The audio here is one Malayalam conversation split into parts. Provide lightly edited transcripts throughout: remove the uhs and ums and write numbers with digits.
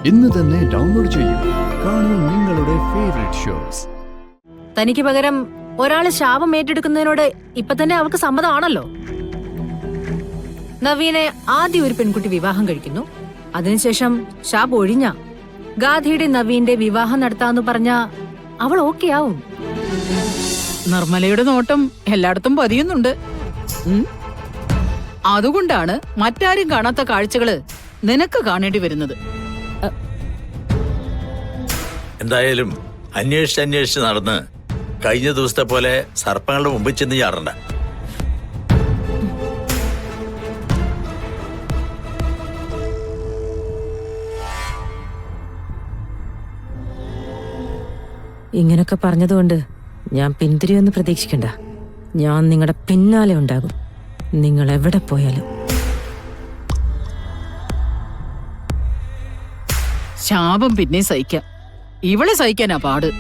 ഇന്ന് തന്നെ ഡൗൺലോഡ് ചെയ്യൂ. കാണൂ നിങ്ങളുടെ ഫേവറേറ്റ് ഷോസ്. തനിക്ക് പകരം ഒരാള് ശാപം ഏറ്റെടുക്കുന്നതിനോട് ഇപ്പൊ തന്നെ അവൾക്ക് സമ്മതമാണല്ലോ. നവീനെ ആദ്യം ഒരു പെൺകുട്ടി വിവാഹം കഴിക്കുന്നു. അതിനുശേഷം ശാപം ഒഴിഞ്ഞ ഗാധിയുടെ നവീന്റെ വിവാഹം നടത്താന്ന് പറഞ്ഞ അവൾ ഓക്കെ ആവും. നിർമ്മലയുടെ നോട്ടം എല്ലായിടത്തും പതിയുന്നുണ്ട്. അതുകൊണ്ടാണ് മറ്റാരും കാണാത്ത കാഴ്ചകള് നിനക്ക് കാണേണ്ടി വരുന്നത്. എന്തായാലും അന്വേഷിച്ച് നടന്ന് കഴിഞ്ഞ ദിവസത്തെ പോലെ സർപ്പങ്ങളുടെ മുമ്പിൽ ചെന്ന് ചാടണ്ട. ഇങ്ങനൊക്കെ പറഞ്ഞതുകൊണ്ട് ഞാൻ പിന്തിരിയൊന്നും പ്രതീക്ഷിക്കണ്ട. ഞാൻ നിങ്ങളുടെ പിന്നാലെ ഉണ്ടാകും, നിങ്ങൾ എവിടെ പോയാലും. ശാപം പിന്നെ സഹിക്കാം, ഇവളെ സഹിക്കാനാ പാട്.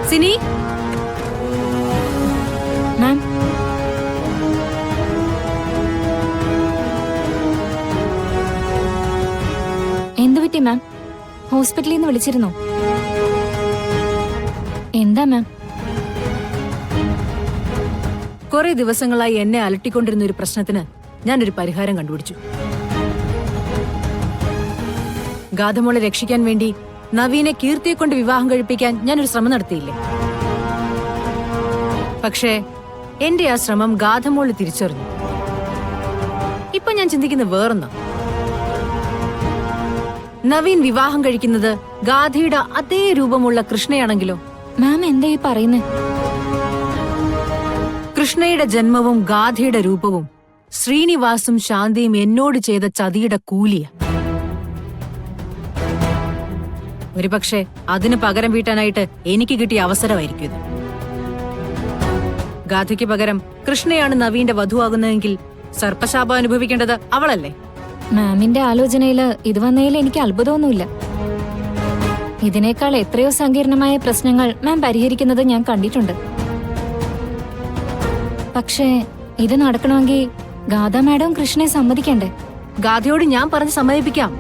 സിനി, മാം, എന്തു പറ്റി മാം? ഹോസ്പിറ്റലിൽ നിന്ന് വിളിച്ചിരുന്നോ? എന്താ മാം? കുറെ ദിവസങ്ങളായി എന്നെ അലട്ടിക്കൊണ്ടിരുന്ന ഒരു പ്രശ്നത്തിന് ഞാനൊരു പരിഹാരം കണ്ടുപിടിച്ചു. ഗാഥമോളെ രക്ഷിക്കാൻ വേണ്ടി നവീനെ കീർത്തിയെ കൊണ്ട് വിവാഹം കഴിപ്പിക്കാൻ ഞാനൊരു ശ്രമം നടത്തിയില്ലേ? പക്ഷേ എന്റെ ആ ശ്രമം ഗാഥമോള് തിരിച്ചറിഞ്ഞു. ഇപ്പൊ ഞാൻ ചിന്തിക്കുന്നത് വേറൊന്നാ. നവീൻ വിവാഹം കഴിക്കുന്നത് ഗാഥയുടെ അതേ രൂപമുള്ള കൃഷ്ണയാണെങ്കിലോ? മാം എന്താ ഈ പറയുന്നേ? കൃഷ്ണയുടെ ജന്മവും ഗാഥയുടെ രൂപവും ശ്രീനിവാസും ശാന്തിയും എന്നോട് ചെയ്ത ചതിയുടെ കൂലിയ. ഒരുപക്ഷെ അതിന് പകരം വീട്ടാനായിട്ട് എനിക്ക് കിട്ടിയ അവസരമായിരിക്കും ഇത്. ഗാഥയ്ക്ക് പകരം കൃഷ്ണയാണ് നവീന്റെ വധുവാകുന്നതെങ്കിൽ സർപ്പശാപം അനുഭവിക്കേണ്ടത് അവളല്ലേ? മാമിന്റെ ആലോചനയില് ഇത് വന്നതിൽ എനിക്ക് അത്ഭുതമൊന്നുമില്ല. ഇതിനേക്കാൾ എത്രയോ സങ്കീർണമായ പ്രശ്നങ്ങൾ മാം പരിഹരിക്കുന്നത് ഞാൻ കണ്ടിട്ടുണ്ട്. പക്ഷേ ഇത് നടക്കണമെങ്കിൽ ഗാഥ മാഡവും കൃഷ്ണയെ സമ്മതിക്കണ്ടേ? ഗാഥയോട് ഞാൻ പറഞ്ഞ് സമ്മതിപ്പിക്കാം.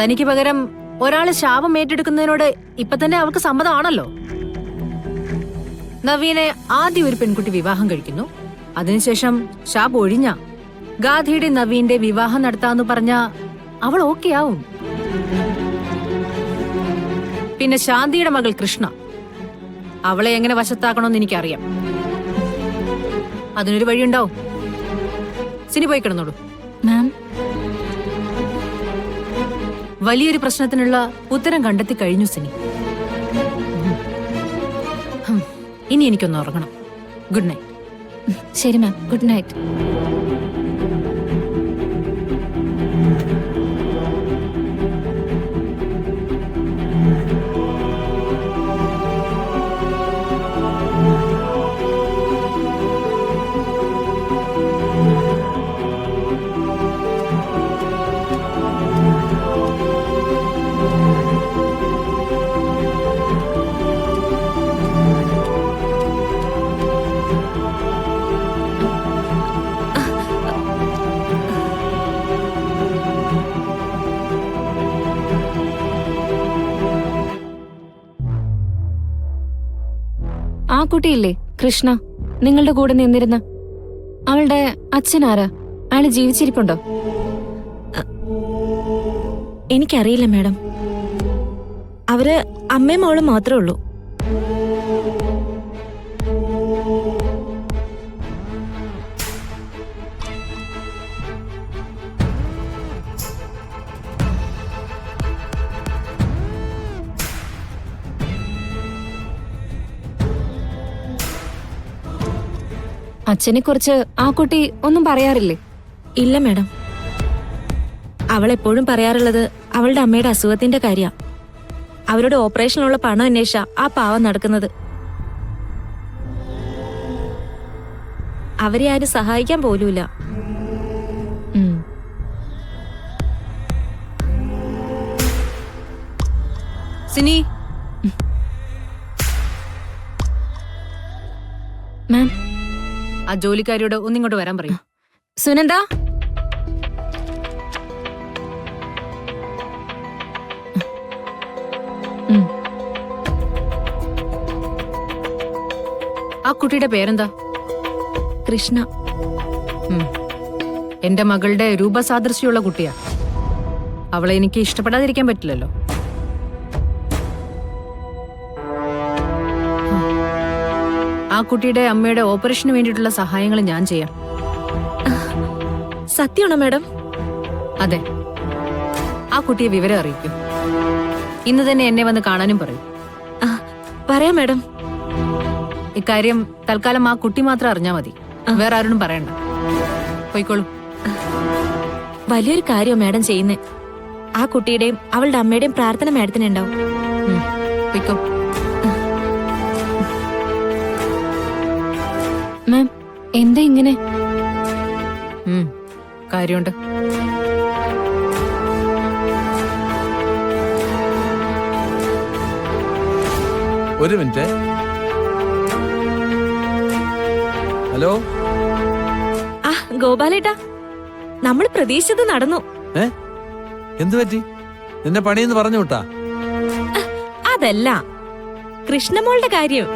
തനിക്ക് പകരം ഒരാള് ശാപം ഏറ്റെടുക്കുന്നതിനോട് ഇപ്പൊ തന്നെ അവൾക്ക് സമ്മതമാണല്ലോ. നവീനെ ആദ്യം ഒരു പെൺകുട്ടി വിവാഹം കഴിക്കുന്നു. അതിനുശേഷം ശാപം ഒഴിഞ്ഞ ഗാഥയുടെ നവീന്റെ വിവാഹം നടത്താന്ന് പറഞ്ഞ അവൾ ഓക്കെ ആവും. പിന്നെ ശാന്തിയുടെ മകൾ കൃഷ്ണ, അവളെ എങ്ങനെ വശത്താക്കണമെന്ന് എനിക്കറിയാം. അതിനൊരു വഴിയുണ്ടാവും. സിനി പോയി കിടന്നോളൂ. മാം, വലിയൊരു പ്രശ്നത്തിനുള്ള ഉത്തരം കണ്ടെത്തി കഴിഞ്ഞു സിനി. ഇനി എനിക്കൊന്ന് ഉറങ്ങണം. Good night. ശരി മാം, ഗുഡ് നൈറ്റ്. ആ കുട്ടിയില്ലേ കൃഷ്ണ, നിങ്ങളുടെ കൂടെ നിന്നിരുന്ന അവളുടെ അച്ഛനാരാ? അയാള് ജീവിച്ചിരിപ്പുണ്ടോ? എനിക്കറിയില്ല മാഡം. അവര് അമ്മയും മോളും മാത്രമേ ഉള്ളൂ. അച്ഛനെ കുറിച്ച് ആ കുട്ടി ഒന്നും പറയാറില്ലേ? ഇല്ല മാഡം. അവൾ എപ്പോഴും പറയാറുള്ളത് അവളുടെ അമ്മയുടെ അസുഖത്തിന്റെ കാര്യ. അവരുടെ ഓപ്പറേഷനുള്ള പണം അന്വേഷിച്ച ആ പാവം നടക്കുന്നത്. അവരെ ആരും സഹായിക്കാൻ പോലുമില്ല. ഉം. സിനി, മാം, ആ ജോലിക്കാരിയോട് ഒന്നിങ്ങോട്ട് വരാൻ പറയും. സുനന്ദ, ആ കുട്ടിയുടെ പേരെന്താ? കൃഷ്ണ. എന്റെ മകളുടെ രൂപസാദൃശ്യമുള്ള കുട്ടിയാ. അവളെ എനിക്ക് ഇഷ്ടപ്പെടാതിരിക്കാൻ പറ്റില്ലല്ലോ. ആ കുട്ടിയുടെ അമ്മയുടെ ഓപ്പറേഷന് വേണ്ടിയിട്ടുള്ള സഹായങ്ങൾ ഞാൻ ചെയ്യാം. സത്യമാണോ മാഡം? അതെ, ആ കുട്ടിയെ വിവരം അറിയിക്കും. ഇന്ന് തന്നെ എന്നെ വന്ന് കാണാനും പറയും. പറയാം മാഡം. ഇക്കാര്യം തൽക്കാലം ആ കുട്ടി മാത്രം അറിഞ്ഞാ മതി. വേറെ ആരോടും പറയണ്ട. പോയിക്കോളൂ. വലിയൊരു കാര്യം മാഡം ചെയ്യുന്നേ. ആ കുട്ടിയുടെയും അവളുടെ അമ്മയുടെയും പ്രാർത്ഥന മാഡത്തിനുണ്ടാവും. പോയിക്കോ. മാം, എന്താ ഇങ്ങനെ? കാര്യമുണ്ട്. ഒരു മിനിറ്റ്. ഹലോ. ആ ഗോപാലേട്ടാ, നമ്മൾ പ്രതീക്ഷിച്ചത് നടന്നു. എന്തു പറ്റി? നിന്നെ പണിയെന്ന് പറഞ്ഞു വിട്ടാ? അതല്ല, കൃഷ്ണമോളുടെ കാര്യം.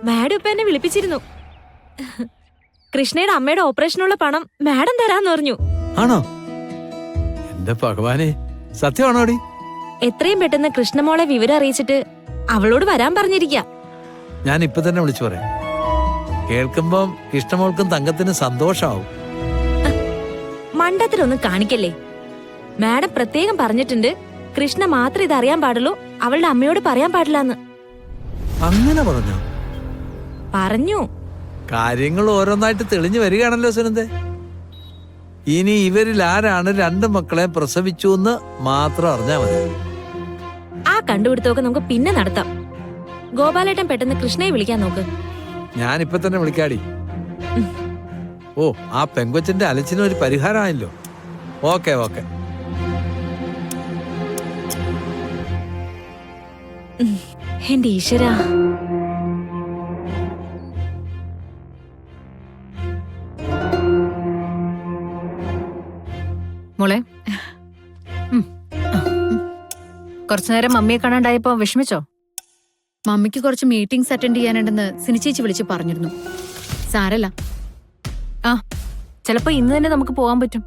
മാഡം ഇപ്പൊ എന്നെ വിളിപ്പിച്ചിരുന്നു. കൃഷ്ണയുടെ അമ്മയുടെ ഓപ്പറേഷനുള്ള പണം മാഡം തരാന്ന് പറഞ്ഞു. ആണോ? എന്റെ ഭഗവാനെ, സത്യമാണോടി? എത്രയും പെട്ടെന്ന് കൃഷ്ണമോളെ വിവരം അറിയിച്ചിട്ട് അവളോട് വരാൻ പറഞ്ഞിരിക്ക. ഞാൻ ഇപ്പൊ തന്നെ വിളിച്ചു പറയാം. കേൾക്കുമ്പം കൃഷ്ണമോൾക്കും തങ്കത്തിനും സന്തോഷമാവും. മണ്ടത്തിലൊന്നും കാണിക്കല്ലേ. മാഡം പ്രത്യേകം പറഞ്ഞിട്ടുണ്ട്, കൃഷ്ണ മാത്രം ഇത് അറിയാൻ പാടുള്ളൂ, അവളുടെ അമ്മയോട് പറയാൻ പാടില്ലാന്ന്. അങ്ങനെ പറഞ്ഞോ? പറഞ്ഞു. കാര്യങ്ങൾ ഓരോന്നായിട്ട് തെളിഞ്ഞു വരികയാണല്ലോ സുനന്ദേ. ഇനി ഇവരിൽ ആരാണ് രണ്ട് മക്കളെ പ്രസവിച്ചു എന്ന് മാത്രം അറിഞ്ഞാ മതി. ആ കണ്ടുപിടുത്തമൊക്കെ നമുക്ക് പിന്നെ നടത്താം. ഗോപാലേട്ടൻ പെട്ടെന്ന് കൃഷ്ണയെ വിളിക്കാൻ നോക്ക്. ഞാൻ ഇപ്പൊ തന്നെ വിളിക്കാടി. ഓ, ആ പെങ്കൊച്ചിന്റെ അലച്ചിന് ഒരു പരിഹാരമായല്ലോ. Okay okay. എന്റെ ഈശ്വരാ. മോളെ, കുറച്ചുനേരം മമ്മിയെ കാണാണ്ടായപ്പോ വിഷമിച്ചോ? മമ്മിക്ക് കുറച്ച് മീറ്റിംഗ്സ് അറ്റൻഡ് ചെയ്യാനുണ്ടെന്ന് സിനിച്ചേച്ചി വിളിച്ച് പറഞ്ഞിരുന്നു. സാരല്ല. ചിലപ്പോ ഇന്ന് തന്നെ നമുക്ക് പോകാൻ പറ്റും.